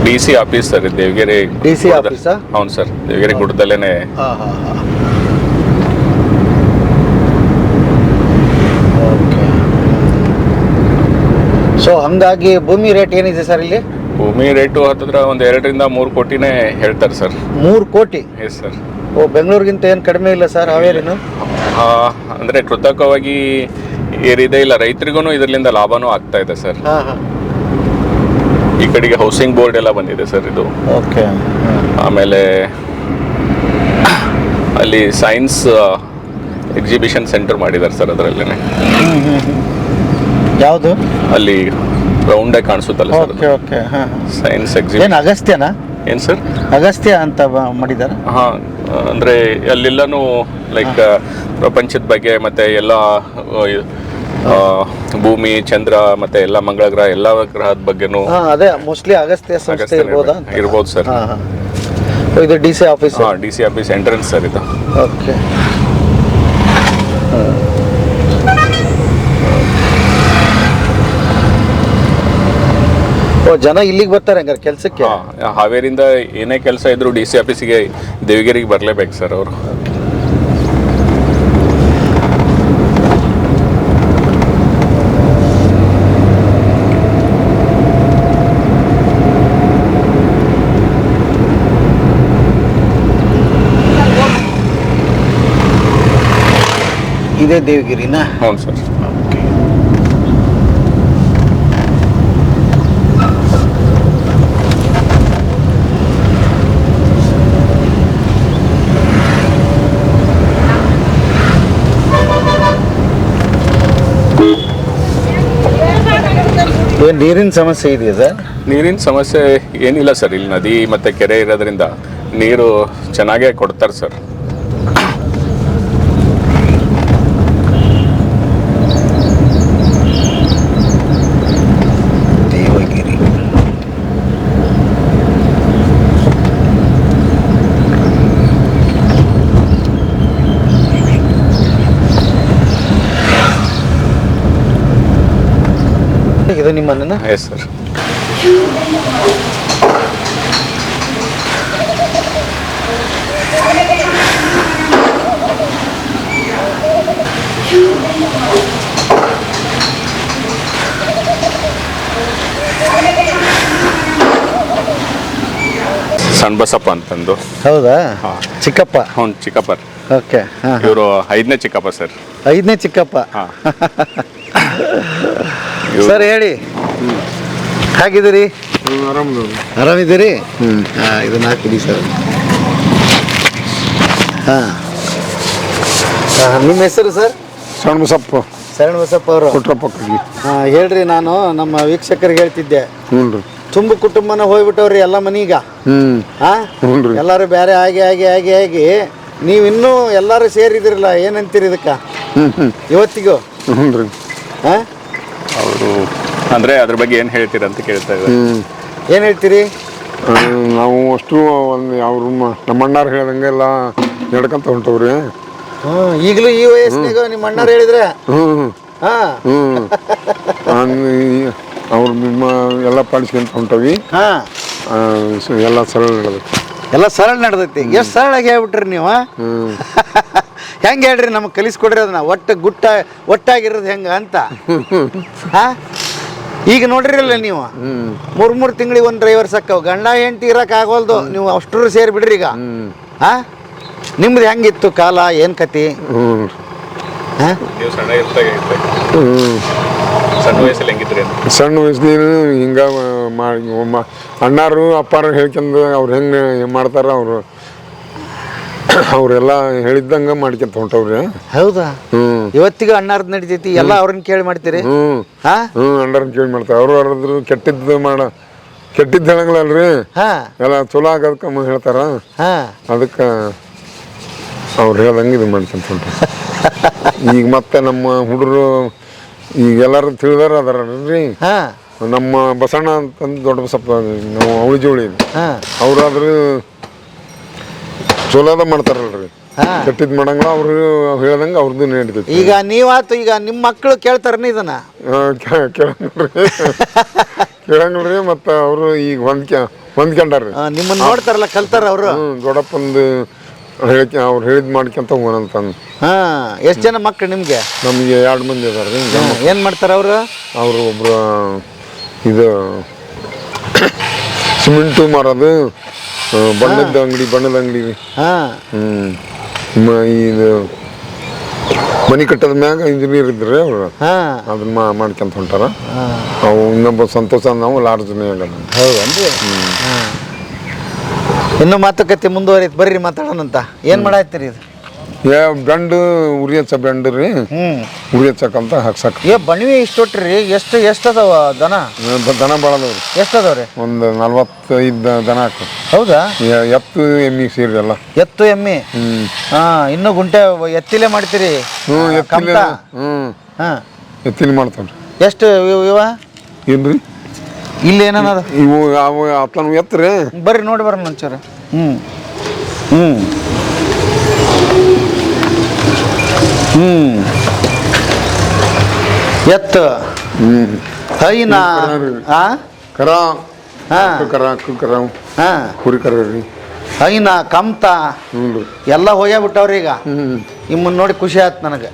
DC office sir, Devagiri DC ಆಫೀಸಾ? ಹೌದು ಸರ್, ದೇವಗಿರಿ ಗುಡ್ಡದಲ್ಲೇನೆ. ಸೊ ಹಂಗಾಗಿ ಭೂಮಿ ರೇಟ್ ಏನಿದೆ ಸರ್ ಇಲ್ಲಿ? ಭೂಮಿ ರೇಟು ಹತ್ತಿರ ಒಂದು 2ರಿಂದ 3 ಕೋಟಿನೇ ಹೇಳ್ತಾರೆ ಸರ್. 3 ಕೋಟಿ? Yes sir. ಓ, ಬೆಂಗಳೂರಿಗಿಂತ ಏನು ಕಡಿಮೆ ಇಲ್ಲ ಸರ್ ಹಾವೇರಿನು? ಅಂದರೆ ಕೃತಕವಾಗಿ ಏರಿದೆ ಇಲ್ಲ, ರೈತರಿಗೂ ಇದರಿಂದ ಲಾಭನೂ ಆಗ್ತಾ ಇದೆ ಸರ್. ಈ ಕಡೆಗೆ ಹೌಸಿಂಗ್ ಬೋರ್ಡ್ ಎಲ್ಲ ಬಂದಿದೆ ಸರ್ ಇದು. ಓಕೆ. ಆಮೇಲೆ ಅಲ್ಲಿ ಸೈನ್ಸ್ ಎಕ್ಸಿಬಿಷನ್ ಸೆಂಟರ್ ಮಾಡಿದ್ದಾರೆ ಸರ್ ಅದರಲ್ಲೇ. ಯಾವುದು? ಅಲ್ಲಿ ರೌಂಡಾಗಿ ಕಾಣಿಸುತ್ತಲ್ಲ ಸರ್, ಓಕೆ ಓಕೆ. ಹಾಂ. Science exhibition. ಏನು ಅಗಸ್ತ್ಯನಾ? ಏನು ಸರ್? ಅಗಸ್ತ್ಯ ಅಂತ ಮಾಡಿದ್ದಾರೆ? ಹಾಂ, ಅಂದರೆ ಅಲ್ಲೆಲ್ಲನೂ ಲೈಕ್ ಪ್ರಪಂಚದ ಬಗ್ಗೆ ಮತ್ತು ಎಲ್ಲ ಭೂಮಿ, ಚಂದ್ರ ಮತ್ತೆ ಎಲ್ಲ ಮಂಗಳ ಗ್ರಹ, ಎಲ್ಲ ಗ್ರಹದ ಬಗ್ಗೆನೂ. ಅದೇ ಮೋಸ್ಟ್ಲಿ ಅಗಸ್ತ್ಯ ಸಂಸ್ಥೆ ಇರ್ಬೋದಾ? ಇರ್ಬೋದು ಸರ್. ಇದು DC ಆಫೀಸ್? ಹಾಂ, DC ಆಫೀಸ್ ಎಂಟ್ರೆನ್ಸ್ ಸರ್ ಇದು. ಓಕೆ. ಓ, ಜನ ಇಲ್ಲಿಗೆ ಬರ್ತಾರೆ ಹಂಗಾರೆ ಕೆಲಸಕ್ಕೆ? ಹಾವೇರಿಂದ ಏನೇ ಕೆಲಸ ಇದ್ರು DC ಆಫೀಸಿಗೆ ದೇವಗಿರಿಗೆ ಬರಲೇಬೇಕು ಸರ್ ಅವರು. ಇದೇ ದೇವಗಿರಿನಾ? ಹೌದು ಸರ್. ಏನು ನೀರಿನ ಸಮಸ್ಯೆ ಇದೆಯಾ ಸರ್? ನೀರಿನ ಸಮಸ್ಯೆ ಏನಿಲ್ಲ ಸರ್. ಇಲ್ಲಿ ನದಿ ಮತ್ತು ಕೆರೆ ಇರೋದ್ರಿಂದ ನೀರು ಚೆನ್ನಾಗೇ ಕೊಡ್ತಾರೆ ಸರ್. ದೇವಗಿರಿ. ಇದು ನಿಮ್ಮ ಮನೆನಾ? Yes sir. ಸಣ್ಣ ಬಸಪ್ಪ ಅಂತಂದು. ಹೌದಾ? ಚಿಕ್ಕಪ್ಪ? ಹ್ಞೂ, ಚಿಕ್ಕಪ್ಪ. ಓಕೆ. ಇವರು 5ನೇ ಚಿಕ್ಕಪ್ಪ ಸರ್. 5ನೇ ಚಿಕ್ಕಪ್ಪ. ಹಾಂ. ಸರ್ ಹೇಳಿ, ಹೇಗಿದ್ದೀರಿ? ಆರಾಮಿದ್ದೀರಿ? ಇದನ್ನ ಹಾಕಿಡಿ ಸರ್. ಹಾಂ. ನಿಮ್ಮ ಹೆಸರು ಸರ್? ಸಣ್ಣ ಬಸಪ್ಪ. ಶರಣ ಬಸಪ್ಪ ಅವರು ಕೊಟ್ರಪ್ಪಕ್ಕಿಗೆ. ಹೇಳ್ರಿ, ನಾನು ನಮ್ಮ ವೀಕ್ಷಕರಿಗೆ ಹೇಳ್ತಿದ್ದೆ, ಹ್ಞೂ ರೀ. ತುಂಬ ಕುಟುಂಬನ ಹೋಗ್ಬಿಟ್ಟವ್ರಿ ಎಲ್ಲ ಮನೀಗ. ಹ್ಞೂ ರೀ. ಎಲ್ಲರೂ ಬೇರೆ ಆಗಿ ನೀವಿನ್ನೂ ಎಲ್ಲರೂ ಸೇರಿದಿರಲ್ಲ, ಏನಂತೀರಿ ಇದಕ್ಕೆ ಇವತ್ತಿಗೂ? ಹ್ಞೂ ರೀ. ಅವರು ಅಂದರೆ ಅದ್ರ ಬಗ್ಗೆ ಏನು ಹೇಳ್ತೀರಾ ಅಂತ ಕೇಳ್ತಾ ಇದ್ದಾರೆ. ಏನು ಹೇಳ್ತೀರಿ? ನಾವು ಅಷ್ಟು ಒಂದು ಅವ್ರು ನಮ್ಮ ಅಣ್ಣಾರು ಹೇಳ್ದಂಗೆ ಎಲ್ಲ ನಡ್ಕೊಂತ ಹೊಂಟವ್ರಿ. ಈಗಲೂ ಈ ವಯಸ್ಸಿನಾಗ ನಿಮ್ಮ ಅಣ್ಣಾರು ಹೇಳಿದ್ರೆ ಅವ್ರು ನಿಮ್ಮ ಎಲ್ಲ ಪಾಲಿಸ್ಕೊಂತ ಹೊಂಟವಿ. ಎಲ್ಲ ಸರಳ ನಡೆದೈತಿ. ಎಲ್ಲ ಸರಳ ನಡೆದೈತಿ. ಎಷ್ಟು ಸರಳಾಗಿ ಹೇಳ್ಬಿಟ್ರಿ ನೀವು. ಹೆಂಗೆ ಹೇಳ್ರಿ, ನಮಗೆ ಕಲಿಸ್ಕೊಡ್ರಿ ಅದನ್ನ, ಒಟ್ಟಾಗಿರೋದು ಹೆಂಗ ಅಂತ. ಈಗ ನೋಡ್ರಿರಲ್ಲ ನೀವು, 3 ತಿಂಗಳಿಗೆ ಒಂದು ಡ್ರೈವರ್ ಸಾಕವು, ಗಂಡ ಹೆಂಡತಿ ಇರಕ್ಕೆ ಆಗೋಲ್ದು, ನೀವು ಅಷ್ಟರು ಸೇರಿ ಬಿಡ್ರಿ ಈಗ. ನಿಮ್ದು ಹೆಂಗಿತ್ತು ಕಾಲ, ಏನು ಕತಿ? ನೀವು ಸಣ್ಣ ವಯಸ್ಸಲ್ಲಿ ಹೆಂಗಿದ್ರಿ ಅಂತ? ಸಣ್ಣ ವಯಸ್ಸಿನ ಹಿಂಗ ಅಣ್ಣಾರು ಅಪ್ಪಾರು ಹೇಳ್ಕೊಂಡು ಅವ್ರು ಹೆಂಗೆ ಮಾಡ್ತಾರ ಅವರೆಲ್ಲ ಹೇಳಿದ್ದಂಗ ಮಾಡ್ಕೊಂತ ಹೊಂಟವ್ರಿ. ಹೌದಾ? ಇವತ್ತಿಗೂ ಅಣ್ಣಾರ್ದು ನಡಿತೈತಿ, ಎಲ್ಲ ಅವ್ರನ್ನ ಕೇಳಿ ಮಾಡ್ತೀರಿ? ಅಣ್ಣಾರನ್ನ ಕೇಳಿ ಮಾಡ್ತಾರೆ. ಅವ್ರು ಅವ್ರದ್ರು ಕೆಟ್ಟಿದ್ದು ಹೇಳಂಗಿಲ್ಲಲ್ರಿ, ಎಲ್ಲ ಚಲೋ ಆಗೋದಕ್ಕೆ ಹೇಳ್ತಾರ. ಅದಕ್ಕೆ ಅವ್ರು ಹೇಳ್ದಂಗೆ ಇದು ಮಾಡ್ಕೊಂತ ಹೊಂಟ್ರಿ. ಈಗ ಮತ್ತೆ ನಮ್ಮ ಹುಡುಗರು ಈಗ ಎಲ್ಲರೂ ತಿಳಿದಾರ ಅದಾರ್ರಿ. ನಮ್ಮ ಬಸಣ್ಣ ಅಂತಂದು ದೊಡ್ಡ ಬಸಪ್ಪ, ನಾವು ಅವಳಿ ಜೋಳಿ ಅವ್ರಾದ್ರು ಚಲೋದ ಮಾಡ್ತಾರಲ್ರಿ, ಕೆಟ್ಟಿದ್ ಮಾಡಂಗಿಲ್ಲ. ಅವ್ರು ಹೇಳ್ದಂಗೆ ಅವ್ರದ್ದು ನಡೀತೈತಿ. ಈಗ ನೀವಾತು, ಈಗ ನಿಮ್ಮ ಮಕ್ಕಳು ಕೇಳ್ತಾರನ ಇದನ್ನ? ಕೇಳಂಗಿಲ್ರಿ. ಮತ್ತು ಅವರು ಈಗ ಹೊಂದ್ಕೊಂಡಾರ್ರಿ. ನಿಮ್ಮನ್ನ ನೋಡ್ತಾರಲ್ಲ, ಕಲ್ತಾರ ಅವರು. ದೊಡ್ಡಪ್ಪಂದು ಅವ್ರು ಹೇಳಿದ್ ಮಾಡ್ಕೊಂತ ಹೋಗಂತಂದು. ಎಷ್ಟು ಜನ ಮಕ್ಳು ನಿಮ್ಗೆ? ನಮಗೆ 2 ಮಂದಿ ಅದಾರ್ರಿ. ಏನ್ ಮಾಡ್ತಾರ ಅವರು? ಅವರು ಒಬ್ರು ಇದು ಸಿಮೆಂಟು ಮಾರೋದು, ಬಣ್ಣದ ಅಂಗಡಿ ಇದು ಮನೆ ಕಟ್ಟದ ಮ್ಯಾಗ ಇಂಜಿನಿಯರ್ ಇದ್ರಿ ಅವ್ರು. ಅದನ್ನ ಮಾಡ್ಕೊಂತ ಹೊಂಟಾರ. ಅವು ಇನ್ನೊಬ್ಬ ಸಂತೋಷ, ನಾವು ಲಾಡ್ಜ್ನೇ ಆಗಲ್ಲ. ಹೌದನ್ರಿ? ಇನ್ನು ಮಾತುಕತೆ ಮುಂದುವರಿತು, ಬರ್ರಿ ಮಾತಾಡೋಣಂತ. ಏನ್ ಮಾಡಾಯ್ತಿರಿ ಇದು? ಬೆಂಡು ಉರಿ ಹಚ್ಚ ಬೆಂಡು ರೀ. ಉರಿ ಹಚ್ಚಕಂತ ಹಾಕ್ಸಕ್. ಬಣಿವಿ ಇಷ್ಟೊಟ್ರಿ? ಎಷ್ಟು ಅದಾವ ದನ ಭಾಳ ಅದಾವ್ರಿ. ಎಷ್ಟು ಅದಾವ್ರಿ? ಒಂದು 45 ದನ ಹಾಕ. ಹೌದಾ? ಎತ್ತು ಎಮ್ಮಿ ಸೇರಿ ಎಲ್ಲ. ಎತ್ತು ಎಮ್ಮಿ. ಇನ್ನು ಗುಂಟೆ ಎತ್ತಿಲೆ ಮಾಡ್ತೀರಿ? ಎತ್ತಿಲಿ ಮಾಡ್ತಾವ್ರಿ. ಎಷ್ಟು ಇವ? ಏನ್ರಿ ಇಲ್ಲಿ ಏನದ? ಇವು ಅವು ಅತ್ಲನು ಎತ್ತರಿ. ಬರ್ರಿ ನೋಡಿ ಬರೋಣ ಒಂಚೂರು. ಎತ್ತು ಹೈನಾ ಕರ ಕುರಿ ಕರ ರೀ. ಹೈನಾ ಕಮ್ತ ಎಲ್ಲ ಹೋಗ್ಯಾಬಿಟ್ಟವ್ರಿ ಈಗ. ನಿಮ್ಮನ್ನ ನೋಡಿ ಖುಷಿ ಆಯ್ತು ನನಗೆ.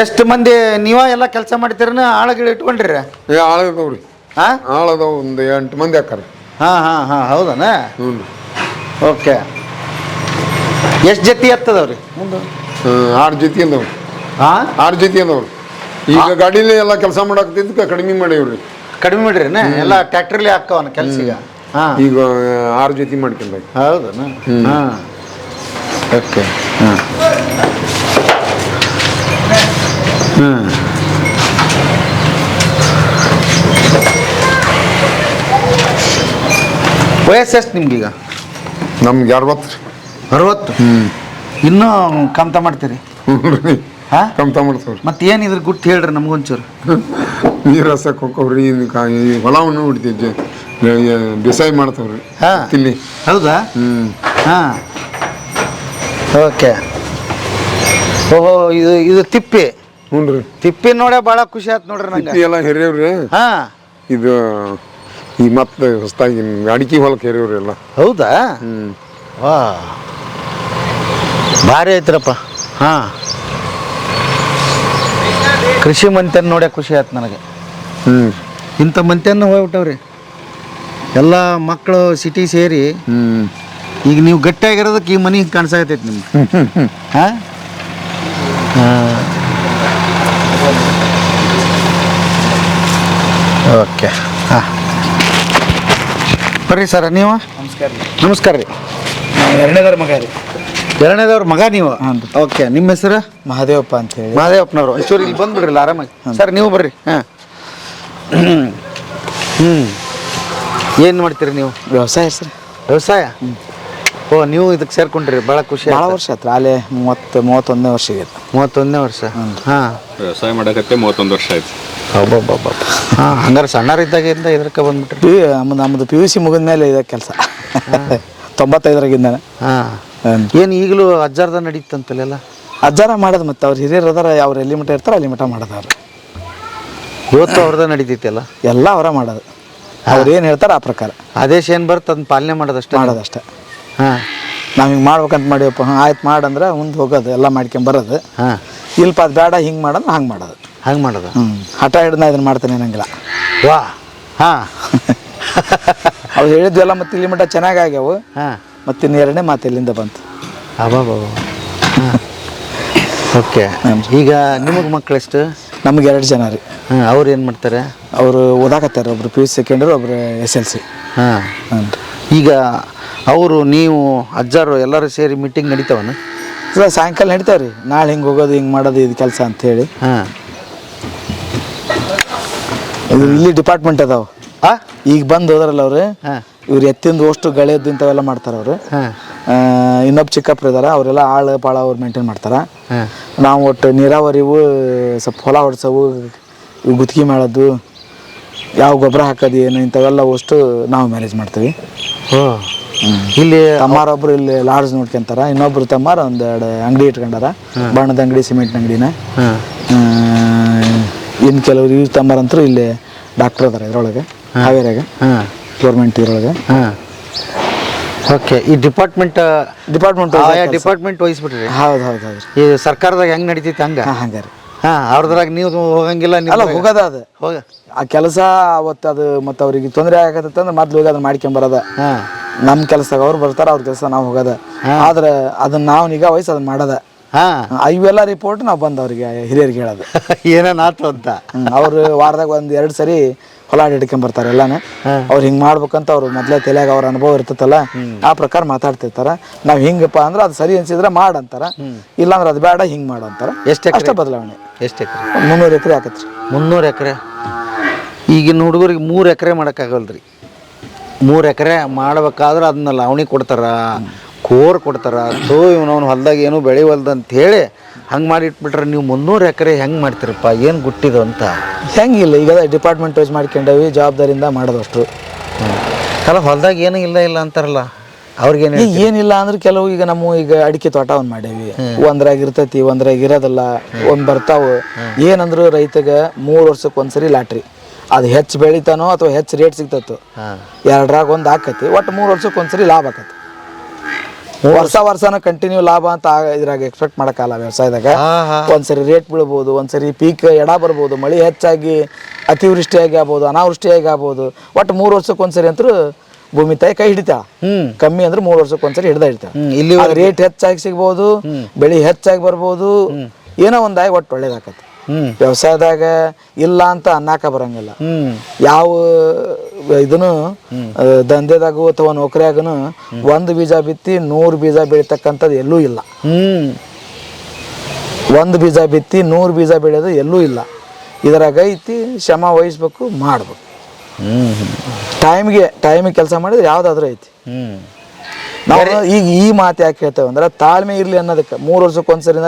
ಎಷ್ಟು ಮಂದಿ ನೀವ ಎಲ್ಲ ಕೆಲಸ ಮಾಡ್ತೀರನ? ಆಳುಗಳು ಇಟ್ಕೊಂಡ್ರಿ? ಆಳದವ್ರಿ. ಆಳದವ್ ಒಂದು 8 ಮಂದಿ ಹಾಕಾರ. ಹೌದನ? ಓಕೆ. ಎಷ್ಟು ಜೊತೆ ಎತ್ತದವ್ರಿ? 6 ಜೊತೆ ಅಂದವ್ರಿ. 6 ಜೊತೆ ಅಂದವ್ರಿ. ಈಗ ಗಾಡಿಲಿ ಎಲ್ಲ ಕೆಲಸ ಮಾಡಾಕತ್ತಿದ್ದಕ್ಕೆ ಕಡಿಮೆ ಮಾಡೀವ್ರಿ. ಕಡಿಮೆ ಮಾಡ್ರಿ? ಎಲ್ಲ ಟ್ರ್ಯಾಕ್ಟರ್ಲಿ ಹಾಕವನ ಕೆಲ್ಸೀಗ. ಈಗ 6 ಜೊತೆ ಮಾಡ್ಕೊಂಡ. ಹೌದನ? ಓಕೆ. ವಯಸ್ಸು ಎಷ್ಟು ನಿಮ್ಗೀಗ? ನಮ್ಗೆ 60. 60? ಇನ್ನೂ ಕಮ್ತ ಮಾಡ್ತೀರಿ? ಕಮ್ತ ಮಾಡ್ತಾವ್ರಿ. ಮತ್ತೆ ಏನು ಇದ್ರ ಗುಟ್ಟು ಹೇಳ್ರಿ ನಮ್ಗೊಂಚೂರು. ನೀರು ಹಸಕ್ಕೆ ಹೋಗ್ರಿ, ಹೊಲವನ್ನು ಹೊಡಿತೀವಿ, ಬೇಸಾಯ ಮಾಡ್ತಾವ್ರಿ ಇಲ್ಲಿ. ಹೌದಾ? ಓಕೆ. ಓಹೋ, ಇದು ತಿಪ್ಪಿ. ಹ್ಞೂ ರೀ. ತಿಪ್ಪಿ ನೋಡೇ ಭಾಳ ಖುಷಿ ಆಯ್ತು ನೋಡ್ರಿ ನಂಗೆ. ಎಲ್ಲ ಹೆರಿಯವ್ರಿ. ಇದು ಈ ಮತ್ತೆ ಹೊಸದಾಗಿ ಅಡಿಕೆ ಹೊಲಕ್ಕೆ ಹೇರಿವ್ರಿ ಎಲ್ಲ. ಹೌದಾ? ವಾ, ಭಾರಿ ಐತ್ರಪ್ಪ. ಕೃಷಿ ಮಂತ್ಯನ ನೋಡ್ಯ ಖುಷಿ ಆಯ್ತು ನನಗೆ. ಇಂಥ ಮಂತ್ಯನ ಹೋಗ್ಬಿಟ್ಟವ್ರಿ ಎಲ್ಲ ಮಕ್ಕಳು ಸಿಟಿ ಸೇರಿ. ಈಗ ನೀವು ಗಟ್ಟಿಯಾಗಿರೋದಕ್ಕೆ ಈ ಮನೆ ಕಾಣಿಸಾಕತೈತಿ ನಿಮ್ಗೆ. ಓಕೆ. ಬರ್ರಿ ಸರ ನೀವು. ನಮಸ್ಕಾರ ರೀ. 2ನೇದರ ಮಗ ರೀ. ಎರಡನೇದವ್ರ ಮಗ ನೀವು? ಓಕೆ, ನಿಮ್ಮ ಹೆಸರು? ಮಹಾದೇವಪ್ಪ ಅಂತ ಹೇಳಿ. ಮಹಾದೇವಪ್ಪನವರು. ಒಂಚೂರು ಇಲ್ಲಿ ಬಂದ್ಬಿಡ್ರಲ್ಲ ಆರಾಮಾಗಿ. ಸರ್ ನೀವು ಬರ್ರಿ. ಹಾಂ, ಏನು ಮಾಡ್ತೀರಿ ನೀವು? ವ್ಯವಸಾಯ ಸರ್. ವ್ಯವಸಾಯ? ಓ, ನೀವು ಇದಕ್ಕೆ ಸೇರ್ಕೊಂಡ್ರಿ, ಭಾಳ ಖುಷಿ. ಭಾಳ ವರ್ಷ ಆಯ್ತು, ಅಲ್ಲೇ 31ನೇ ವರ್ಷ ಆಗೈತೆ. 31ನೇ ವರ್ಷ. ಹಾಂ, ವ್ಯವಸಾಯ ಮಾಡಕತ್ತೆ 31 ವರ್ಷ ಆಯ್ತು. ಹಬ್ಬಬ್ಬಬ್ಬ. ಹಾಂ, ಹಂಗಾರೆ ಸಣ್ಣರಿದ್ದಾಗಿಂದ ಇದಕ್ಕೆ ಬಂದ್ಬಿಟ್ರಿ? ನಮ್ಮದು PUC ಮುಗಿದ ಮೇಲೆ ಇದೆ ಕೆಲಸ. 95ರಾಗಿಂದ. ಹಾಂ, ಏನು ಈಗಲೂ ಅಜ್ಜಾರ್ದ ನಡೀತಂತಲ್ಲ? ಅಜ್ಜಾರ ಮಾಡೋದು, ಮತ್ತು ಅವ್ರು ಹಿರಿಯರು ಅದಾರ, ಅವ್ರು ಎಲ್ಲಿ ಮಠ ಇರ್ತಾರೆ ಅಲ್ಲಿ ಮಠ ಮಾಡೋದು. ಅವ್ರು ಇವತ್ತು ಅವ್ರದ್ದು ನಡೀತೈತಲ್ಲ? ಎಲ್ಲ ಅವರ ಮಾಡೋದು, ಅವ್ರು ಏನು ಹೇಳ್ತಾರೆ ಆ ಪ್ರಕಾರ. ಆದೇಶ ಏನು ಬರುತ್ತೆ ಅದನ್ನ ಪಾಲನೆ ಮಾಡೋದಷ್ಟೇ. ಹಾಂ, ನಾವು ಹಿಂಗೆ ಮಾಡ್ಬೇಕಂತ ಮಾಡಿವಪ್ಪ, ಆಯ್ತು ಮಾಡಂದ್ರೆ ಮುಂದೆ ಹೋಗೋದು, ಎಲ್ಲ ಮಾಡ್ಕೊಂಬರೋದು. ಹಾಂ, ಇಲ್ಪ ಅದು ಬೇಡ ಹಿಂಗೆ ಮಾಡೋದು, ಹಂಗೆ ಮಾಡೋದು. ಹಂಗೆ ಮಾಡೋದು. ಹಠ ಹಿಡ್ದು ಇದನ್ನು ಮಾಡ್ತಾನೆ ಅನ್ನಂಗಿಲ್ಲ. ವಾ. ಹಾಂ, ಅವ್ರು ಹೇಳಿದ್ವೆಲ್ಲ ಮತ್ತು ಇಲ್ಲಿ ಮಟ್ಟ ಚೆನ್ನಾಗಿ ಆಗ್ಯಾವು. ಹಾಂ, ಮತ್ತು ಇನ್ನು ಎರಡನೇ ಮಾತು ಇಲ್ಲಿಂದ ಬಂತು. ಅಬ್ಬಬ್ಬ. ಹಾಂ, ಓಕೆ. ಈಗ ನಿಮಗೆ ಮಕ್ಕಳೆಷ್ಟು? ನಮಗೆ 2 ಜನ ರೀ. ಹಾಂ, ಅವ್ರು ಏನು ಮಾಡ್ತಾರೆ? ಅವರು ಓದಾಕತ್ತಾರೆ, ಒಬ್ರು PUC ಸೆಕೆಂಡ್ ಇಯರ್, ಒಬ್ರು SLC. ಹಾಂ, ಹಾಂ. ಈಗ ಅವರು ನೀವು ಅಜ್ಜಾರು ಎಲ್ಲರೂ ಸೇರಿ ಮೀಟಿಂಗ್ ನಡೀತಾವನ? ಸಾಯಂಕಾಲ ನಡೀತಾವೆ ರೀ, ನಾಳೆ ಹಿಂಗೆ ಹೋಗೋದು, ಹಿಂಗೆ ಮಾಡೋದು, ಇದು ಕೆಲಸ ಅಂಥೇಳಿ. ಹಾಂ, ಇದು ಇಲ್ಲಿ ಡಿಪಾರ್ಟ್ಮೆಂಟ್ ಅದಾವೆ. ಈಗ ಬಂದು ಹೋದ್ರಲ್ಲ ಅವರು, ಇವ್ರು ಎತ್ತಿಂದು ಅಷ್ಟು ಗಳೆದ್ದು ಇಂಥವೆಲ್ಲ ಮಾಡ್ತಾರೆ ಅವರು. ಇನ್ನೊಬ್ಬ ಚಿಕ್ಕಪ್ಪ ಇದಾರೆ, ಅವರೆಲ್ಲ ಆಳು ಪಾಳ ಅವ್ರು ಮೇಂಟೈನ್ ಮಾಡ್ತಾರೆ. ನಾವು ಒಟ್ಟು ನೀರಾವರಿವು, ಸ್ವಲ್ಪ ಹೊಲ ಹೊಡ್ಸವು, ಇವು ಗುತ್ತಿಗೆ ಮಾಡೋದು, ಯಾವ ಗೊಬ್ಬರ ಹಾಕೋದು ಏನು ಇಂಥವೆಲ್ಲ ಅಷ್ಟು ನಾವು ಮ್ಯಾನೇಜ್ ಮಾಡ್ತೀವಿ. ಇಲ್ಲಿ ತಮ್ಮಾರೊಬ್ರು ಇಲ್ಲಿ ಲಾಡ್ಜ್ ನೋಡ್ಕೊಂತಾರ, ಇನ್ನೊಬ್ರು ತಮ್ಮಾರ 1-2 ಅಂಗಡಿ ಇಟ್ಕೊಂಡಾರ, ಬಣ್ಣದ ಅಂಗಡಿ, ಸಿಮೆಂಟ್ ಅಂಗಡಿನ. ಇನ್ನು ಕೆಲವ್ರು ಇವ್ರು ತಮ್ಮಾರಂತರೂ ಇಲ್ಲಿ ಡಾಕ್ಟರ್ ಅದಾರ ಇದ್ರೊಳಗೆ, ಹಾವೇರಿಯಾಗ ಗೌರ್ಮೆಂಟ್ ಇದ್ರೊಳಗೆ. ಓಕೆ, ಈ ಡಿಪಾರ್ಟ್ಮೆಂಟ್ ಡಿಪಾರ್ಟ್ಮೆಂಟ್ ವಹಿಸ್ಬಿಟ್ರಿ? ಹೌದು ಹೌದು ಹೌದು. ಈ ಸರ್ಕಾರದಾಗ ಹೆಂಗೆ ನಡೀತೈತೆ ಹಂಗೆ? ಹಂಗೆ ರೀ. ಹಾಂ, ಅವ್ರದ್ರಾಗ ನೀವು ಹೋಗಂಗಿಲ್ಲ? ಅಲ್ಲ, ಹೋಗೋದ ಅದು ಹೋಗ ಆ ಕೆಲಸ ಅವತ್ತು ಅದು, ಮತ್ತು ಅವ್ರಿಗೆ ತೊಂದರೆ ಆಗತ್ತೆ ಅಂದ್ರೆ ಮೊದ್ಲು ಹೋಗಿ ಅದನ್ನ ಮಾಡ್ಕೊಂಬರೋದ. ನಮ್ಮ ಕೆಲಸದಾಗ ಅವ್ರು ಬರ್ತಾರೆ, ಅವ್ರ ಕೆಲಸ ನಾವು ಹೋಗೋದ. ಆದ್ರೆ ಅದನ್ನ ನಾವು ನಿಗಾ ವಹಿಸಿ ಅದನ್ನ ಮಾಡೋದ. ಇವೆಲ್ಲ ರಿಪೋರ್ಟ್ ನಾವು ಬಂದು ಅವ್ರಿಗೆ ಹಿರಿಯರಿಗೆ ಹೇಳೋದು ಏನೇನಾಯ್ತು ಅಂತ. ಅವ್ರು ವಾರದಾಗ 1-2 ಸರಿ ಹೊಲ ಹಿಡ್ಕೊಂಬರ್ತಾರೆ ಎಲ್ಲಾನು. ಅವ್ರು ಹಿಂಗೆ ಮಾಡ್ಬೇಕಂತ ಅವ್ರು ಮೊದಲೇ ತಲೆಯಾಗ ಅವ್ರ ಅನುಭವ ಇರ್ತೈತಲ್ಲ, ಆ ಪ್ರಕಾರ ಮಾತಾಡ್ತಿರ್ತಾರ. ನಾವು ಹಿಂಗಪ್ಪ ಅಂದ್ರೆ ಅದು ಸರಿ ಅನ್ಸಿದ್ರೆ ಮಾಡಂತಾರ, ಇಲ್ಲಾಂದ್ರೆ ಅದು ಬೇಡ ಹಿಂಗೆ ಮಾಡು ಅಂತಾರ. ಅಷ್ಟೇ ಬದಲಾವಣೆ. ಎಷ್ಟು ಎಕರೆ? 300 ಎಕರೆ ಆಕತ್ರಿ. 300 ಎಕರೆ? ಈಗಿನ ಹುಡುಗರಿಗೆ 3 ಎಕರೆ ಮಾಡೋಕ್ಕಾಗಲ್ರಿ. 3 ಎಕರೆ ಮಾಡ್ಬೇಕಾದ್ರೆ ಅದನ್ನ ಲಾವಣಿ ಕೊಡ್ತಾರ, ಕೋರ್ ಕೊಡ್ತಾರ. ಇವನವನು ಹೊಲ್ದಾಗ ಏನು ಬೆಳೆವಲ್ದು ಅಂತ ಹೇಳಿ ಹಂಗೆ ಮಾಡಿಟ್ಬಿಟ್ರೆ ನೀವು 300 ಎಕರೆ ಹೆಂಗೆ ಮಾಡ್ತೀರಪ್ಪ? ಏನು ಗುಟ್ಟಿದು ಅಂತ? ಹೆಂಗಿಲ್ಲ, ಈಗ ಡಿಪಾರ್ಟ್ಮೆಂಟ್ ವೈಸ್ ಮಾಡ್ಕೊಂಡೇವಿ, ಜವಾಬ್ದಾರಿಯಿಂದ ಮಾಡೋದಷ್ಟು. ಅಲ್ಲ, ಹೊಲ್ದಾಗ ಏನೂ ಇಲ್ಲ ಅಂತಾರಲ್ಲ, ಅವ್ರಿಗೇನು? ಏನಿಲ್ಲ ಅಂದ್ರೆ ಕೆಲವು ಈಗ ಈಗ ಅಡಿಕೆ ತೋಟ ಒಂದು ಮಾಡೇವಿ, ಒಂದ್ರಾಗ ಇರ್ತೈತಿ, ಒಂದ್ರಾಗ ಇರೋದಿಲ್ಲ, ಒಂದು ಬರ್ತಾವು. ಏನಂದ್ರು ರೈತಗೆ 3 ವರ್ಷಕ್ಕೆ ಒಂದ್ಸರಿ ಲಾಟ್ರಿ. ಅದು ಹೆಚ್ಚು ಬೆಳಿತಾನೋ ಅಥವಾ ಹೆಚ್ಚು ರೇಟ್ ಸಿಗ್ತೈತೋ, 2ರಾಗ ಒಂದು ಆಕತಿ. ಒಟ್ಟು 3 ವರ್ಷಕ್ಕೆ ಒಂದ್ಸರಿ ಲಾಭ ಆಕತಿ. ವರ್ಷನ ಕಂಟಿನ್ಯೂ ಲಾಭ ಅಂತ ಇದ್ರಾಗ ಎಕ್ಸ್ಪೆಕ್ಟ್ ಮಾಡೋಕ್ಕಲ್ಲ. ವ್ಯವಸಾಯದಾಗ ಒಂದ್ಸರಿ ರೇಟ್ ಬೀಳ್ಬೋದು, ಒಂದ್ಸರಿ ಪೀಕ್ ಎಡ ಬರ್ಬೋದು, ಮಳೆ ಹೆಚ್ಚಾಗಿ ಅತಿವೃಷ್ಟಿಯಾಗಿ ಆಗ್ಬೋದು, ಅನಾವೃಷ್ಟಿಯಾಗಿ ಆಗ್ಬೋದು. ಒಟ್ಟು 3 ವರ್ಷಕ್ಕೆ ಒಂದ್ಸರಿ ಅಂತೂ ಭೂಮಿ ತಾಯಿ ಕೈ ಹಿಡಿತಾಳ. ಕಮ್ಮಿ ಅಂದ್ರೆ 3 ವರ್ಷಕ್ಕೆ ಒಂದ್ಸರಿ ಹಿಡ್ದ. ಇಲ್ಲಿ ರೇಟ್ ಹೆಚ್ಚಾಗಿ ಸಿಗ್ಬೋದು, ಬೆಳೆ ಹೆಚ್ಚಾಗಿ ಬರ್ಬೋದು, ಏನೋ ಒಂದಾಗಿ ಒಟ್ಟು ಒಳ್ಳೇದಾಕತಿ. ವ್ಯವಸಾಯದಾಗ ಇಲ್ಲ ಅಂತ ಅನ್ನಕ ಬರಂಗಿಲ್ಲ. ಯಾವ ಇದನ್ನು ದಂಧೆದಾಗು ಅಥವಾ ನೌಕರಿಯಾಗನು 1 ಬೀಜ ಬಿತ್ತಿ 100 ಬೀಜ ಬೆಳಿತಕ್ಕಂಥದ್ದು ಎಲ್ಲೂ ಇಲ್ಲ. 1 ಬೀಜ ಬಿತ್ತಿ 100 ಬೀಜ ಬೆಳೆಯೋದು ಎಲ್ಲೂ ಇಲ್ಲ. ಇದರಾಗ ಐತಿ, ಶ್ರಮ ವಹಿಸ್ಬೇಕು, ಮಾಡ್ಬೇಕು. ಟೈಮಿಗೆ ಕೆಲಸ ಮಾಡಿದ್ರೆ ಯಾವ್ದಾದ್ರೂ ಐತಿ. ನಾವು ಈಗ ಈ ಮಾತು ಯಾಕೆ ಹೇಳ್ತೇವೆ ಅಂದ್ರೆ, ತಾಳ್ಮೆ ಇರ್ಲಿ ಅನ್ನೋದಕ್ಕೆ. 3 ವರ್ಷಕ್ಕೆ ಒಂದ್ಸರಿ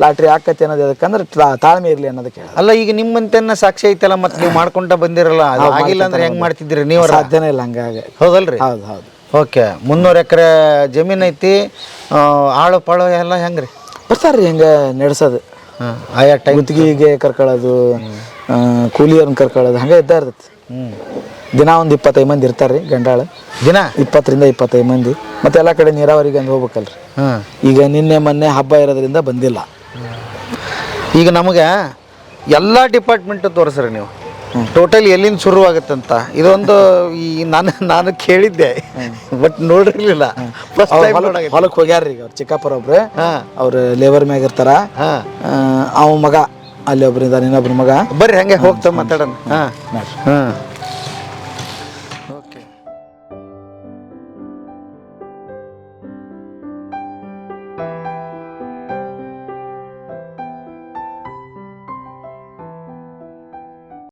ಲಾಟ್ರಿ ಆಕತಿ ಅನ್ನೋದು ಅದಕ್ಕಂದ್ರೆ ತಾಳ್ಮೆ ಇರ್ಲಿ ಅನ್ನೋದಕ್ಕೆ. ಅಲ್ಲ, ಈಗ ನಿಮ್ಮಂತೆನ್ನ ಸಾಕ್ಷಿ ಐತಲ್ಲ, ಮತ್ತೆ ನೀವು ಮಾಡ್ಕೊಂಡ ಬಂದಿರಲ್ಲ, ಆಗಿಲ್ಲ ಅಂದ್ರೆ ಹೆಂಗ್ ಮಾಡ್ತಿದ್ದೀರಿ ನೀವು? ಸಾಧ್ಯನೇ ಇಲ್ಲ ಹಂಗಾಗಿ. ಹೌದಲ್ರಿ? ಹೌದು ಹೌದು. ಓಕೆ, 300 ಎಕರೆ ಜಮೀನು ಐತಿ, ಆಳು ಪಾಳು ಎಲ್ಲ ಹೆಂಗ್ರಿ ಬರ್ತಾರ್ರಿ ಹಿಂಗೆ ನಡೆಸೋದು? ಆಯಾ ಟೈಮ್ ಗುತ್ತಿಗೆಗೆ ಕರ್ಕೊಳ್ಳೋದು, ಕೂಲಿಯವ್ರನ್ನ ಕರ್ಕೊಳ್ಳೋದು, ಹಂಗೆ ಇದ್ದ ಇರ್ತೈತಿ. ದಿನ ಒಂದು 25 ಮಂದಿ ಇರ್ತಾರ್ರಿ ಗಂಡಾಳು. ದಿನ 20ರಿಂದ 25 ಮಂದಿ. ಮತ್ತೆ ಎಲ್ಲ ಕಡೆ ನೀರಾವರಿಗೆ ಅಂತ ಹೋಗ್ಬೇಕಲ್ರಿ. ಈಗ ನಿನ್ನೆ ಮೊನ್ನೆ ಹಬ್ಬ ಇರೋದ್ರಿಂದ ಬಂದಿಲ್ಲ. ಈಗ ನಮಗೆ ಎಲ್ಲ ಡಿಪಾರ್ಟ್ಮೆಂಟ್ ತೋರಿಸ್ರಿ ನೀವು, ಟೋಟಲ್ ಎಲ್ಲಿಂದ ಶುರು ಆಗುತ್ತಂತ. ಇದೊಂದು ಈ ನಾನು ಕೇಳಿದ್ದೆ, ಬಟ್ ನೋಡಿರ್ಲಿಲ್ಲ. ಹೊಲಕ್ಕೆ ಹೋಗ್ಯಾರ್ರಿ ಈಗ ಅವ್ರು ಚಿಕ್ಕಪ್ಪರೊಬ್ರು, ಅವ್ರು ಲೇಬರ್ ಮ್ಯಾಗ ಇರ್ತಾರ. ಅವ ಮಗ ಅಲ್ಲಿ ಒಬ್ರು ಇದ್ದಾನೆ, ಇನ್ನೊಬ್ರು ಮಗ. ಬರ್ರಿ ಹಂಗೆ ಹೋಗ್ತಾ ಮಾತಾಡೋಣ.